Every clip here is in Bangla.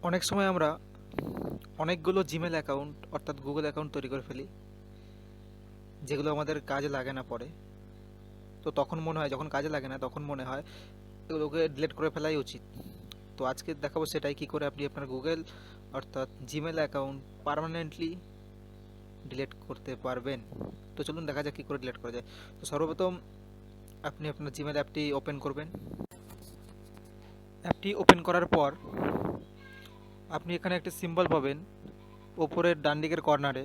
অনেক সময় আমরা অনেকগুলো জিমেল অ্যাকাউন্ট অর্থাৎ গুগল অ্যাকাউন্ট তৈরি করে ফেলি, যেগুলো আমাদের কাজে লাগে না পরে। তো তখন মনে হয়, যখন কাজে লাগে না তখন মনে হয় এগুলোকে ডিলিট করে ফেলাই উচিত। তো আজকে দেখাবো সেটাই, কি করে আপনি আপনার গুগল অর্থাৎ জিমেল অ্যাকাউন্ট পার্মানেন্টলি ডিলিট করতে পারবেন। তো চলুন দেখা যাক কী করে ডিলিট করা যায়। তো সর্বপ্রথম আপনি আপনার জিমেল অ্যাপটি ওপেন করবেন। অ্যাপটি ওপেন করার পর আপনি এখানে একটি সিম্বল পাবেন উপরের ডান দিকের কর্নারে।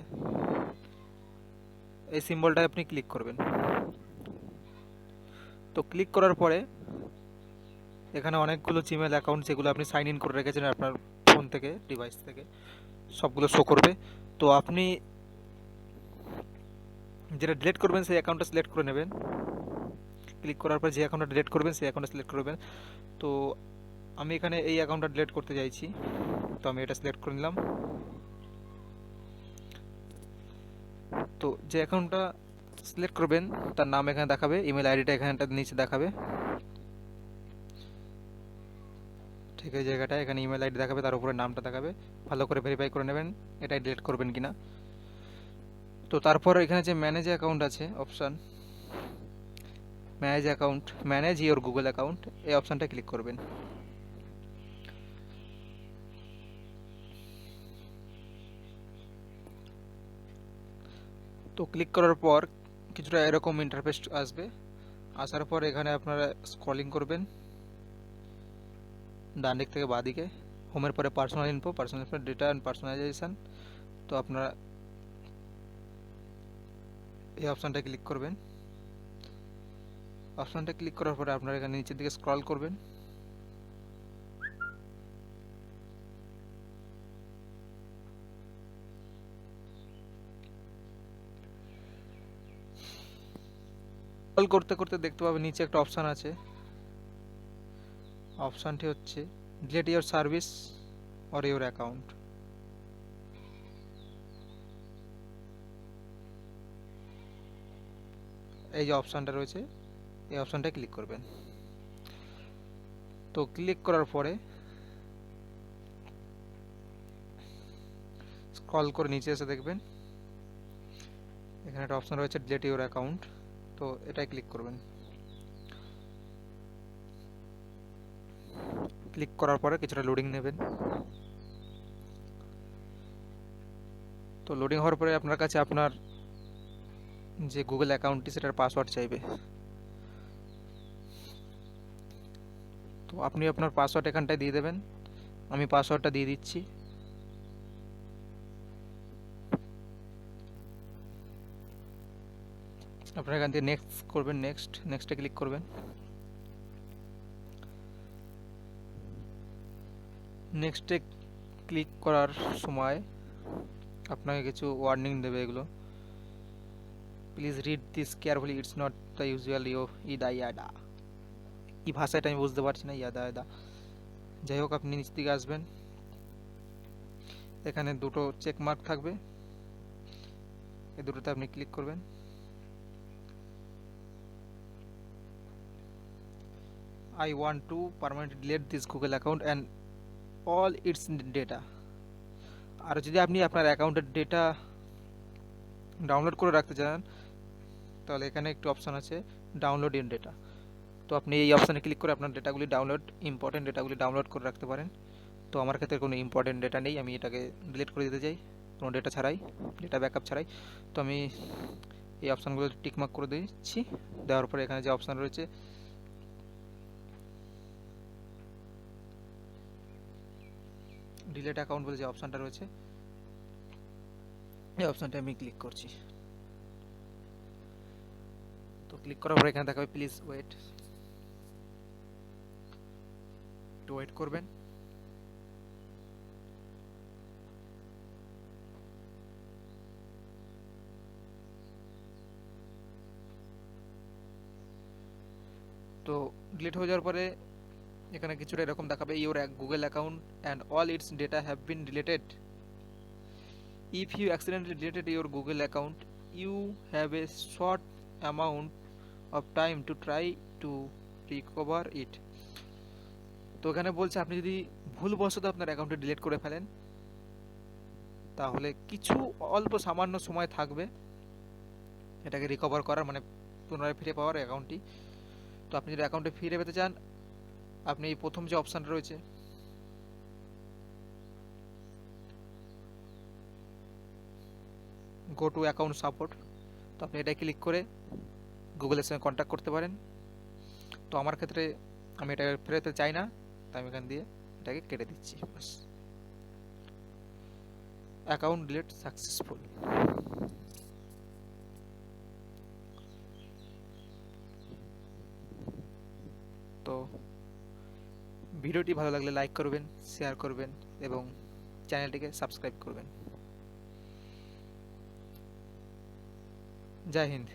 এই সিম্বলটায় আপনি ক্লিক করবেন। তো ক্লিক করার পরে এখানে অনেকগুলো জিমেল অ্যাকাউন্ট, যেগুলো আপনি সাইন ইন করে রেখেছেন আপনার ফোন থেকে, ডিভাইস থেকে, সবগুলো শো করবে। তো আপনি যেটা ডিলিট করবেন সেই অ্যাকাউন্টটা সিলেক্ট করে নেবেন। ক্লিক করার পর যে অ্যাকাউন্টটা ডিলিট করবেন সেই অ্যাকাউন্টটা সিলেক্ট করবেন। তো আমি এখানে এই অ্যাকাউন্টটা ডিলিট করতে চাইছি, তো আমি এটা সিলেক্ট করে নিলাম। তো যে অ্যাকাউন্টটা সিলেক্ট করবেন তার নাম এখানে দেখাবে, ইমেল আইডিটা এখানটা নিচে দেখাবে, ঠিক এই জায়গাটায় এখানে ইমেল আইডি দেখাবে, তার উপরে নামটা দেখাবে। ভালো করে ভেরিফাই করে নেবেন এটাই ডিলিট করবেন কিনা। তো তারপর এখানে যে ম্যানেজ অ্যাকাউন্ট আছে option, manage your Google account, এই অপশানটা ক্লিক করবেন। তো ক্লিক করার পর কিছুটা এরকম ইন্টারফেস আসবে। আসার পর এখানে আপনারা স্ক্রলিং করবেন ডান দিক থেকে বাঁ দিকে। হোমের পরে personal info, data and personalisation. তো আপনারা এই অপশানটা ক্লিক করবেন। অপশানটা ক্লিক করার পরে আপনারা এখানে নিচের দিকে স্ক্রল করবেন। স্ক্রল করতে করতে দেখতে পাবেন নিচে একটা অপশান আছে। অপশানটি হচ্ছে delete your service or your account. এই যে অপশানটা রয়েছে এই অপশানটা ক্লিক করবেন। তো ক্লিক করার পরে স্ক্রল করে নিচে এসে দেখবেন এখানে একটা অপশান রয়েছে ডিলিট ইওর অ্যাকাউন্ট। তো এটাই ক্লিক করবেন। ক্লিক করার পরে কিছুটা লোডিং নেবেন। তো লোডিং হওয়ার পরে আপনার কাছে আপনার যে গুগল অ্যাকাউন্টটি সেটার পাসওয়ার্ড চাইবে। তো আপনি আপনার পাসওয়ার্ড এখানটায় দিয়ে দেবেন। আমি পাসওয়ার্ডটা দিয়ে দিচ্ছি। আপনারা এখান থেকে নেক্সট করবেন, নেক্সটে ক্লিক করবেন। নেক্সটে ক্লিক করার সময় আপনাকে কিছু ওয়ার্নিং দেবে, এগুলো please read this carefully, it's not the usual ইদা ইয়াদা। কি ভাষা এটা আমি বুঝতে পারছি না, ইয়াদা ইয়াদা। যাই হোক, আপনি নিচ দিকে আসবেন, এখানে দুটো চেক মার্ক থাকবে, এই দুটোতে আপনি ক্লিক করবেন। I want to permanently delete this Google account and all its data। আর যদি আপনি আপনার অ্যাকাউন্টের ডেটা ডাউনলোড করে রাখতে চান তাহলে এখানে একটি অপশান আছে ডাউনলোড ইন ডেটা। তো আপনি এই অপশানে ক্লিক করে আপনার ডেটাগুলি ইম্পর্টেন্ট ডেটাগুলি ডাউনলোড করে রাখতে পারেন। তো আমার ক্ষেত্রে কোনো ইম্পর্টেন্ট ডেটা নেই, আমি এটাকে ডিলিট করে দিতে চাই কোনো ডেটা ছাড়াই, ডেটা ব্যাকআপ ছাড়াই। তো আমি এই অপশানগুলো টিকমার্ক করে দিচ্ছি। দেওয়ার পরে এখানে যে অপশান রয়েছে ডিলিট অ্যাকাউন্ট বলে যে অপশানটা রয়েছে, এই অপশানটা আমি ক্লিক করছি। তো ক্লিক করার পরে এখানে দেখাবে প্লিজ ওয়েট, একটু ওয়েট করবেন। তো ডিলিট হয়ে যাওয়ার পরে এখানে কিছুটা এরকম দেখাবে your Google account and all its data have been deleted. If you accidentally deleted your Google account you have a short amount of time to try to recover it. তো এখানে বলছে আপনি যদি ভুলবশত আপনার অ্যাকাউন্টে ডিলিট করে ফেলেন, তাহলে কিছু অল্প সামান্য সময় থাকবে এটাকে রিকভার করার, মানে পুনরায় ফিরে পাওয়ার অ্যাকাউন্টটি। তো আপনি যদি অ্যাকাউন্টে ফিরে পেতে চান, আপনি এই প্রথম যে অপশানটা রয়েছে গো টু অ্যাকাউন্ট সাপোর্ট, তো আপনি এটা ক্লিক করে গুগলের সঙ্গে কন্ট্যাক্ট করতে পারেন। তো আমার ক্ষেত্রে আমি এটা ফেরাতে চাই না, তাই আমি এখান দিয়ে এটাকে কেটে দিচ্ছি। বাস, অ্যাকাউন্ট ডিলিট সাকসেসফুল। তো ভিডিওটি ভালো লাগলে লাইক করবেন, শেয়ার করবেন এবং চ্যানেলটিকে সাবস্ক্রাইব করবেন। জয় হিন্দ।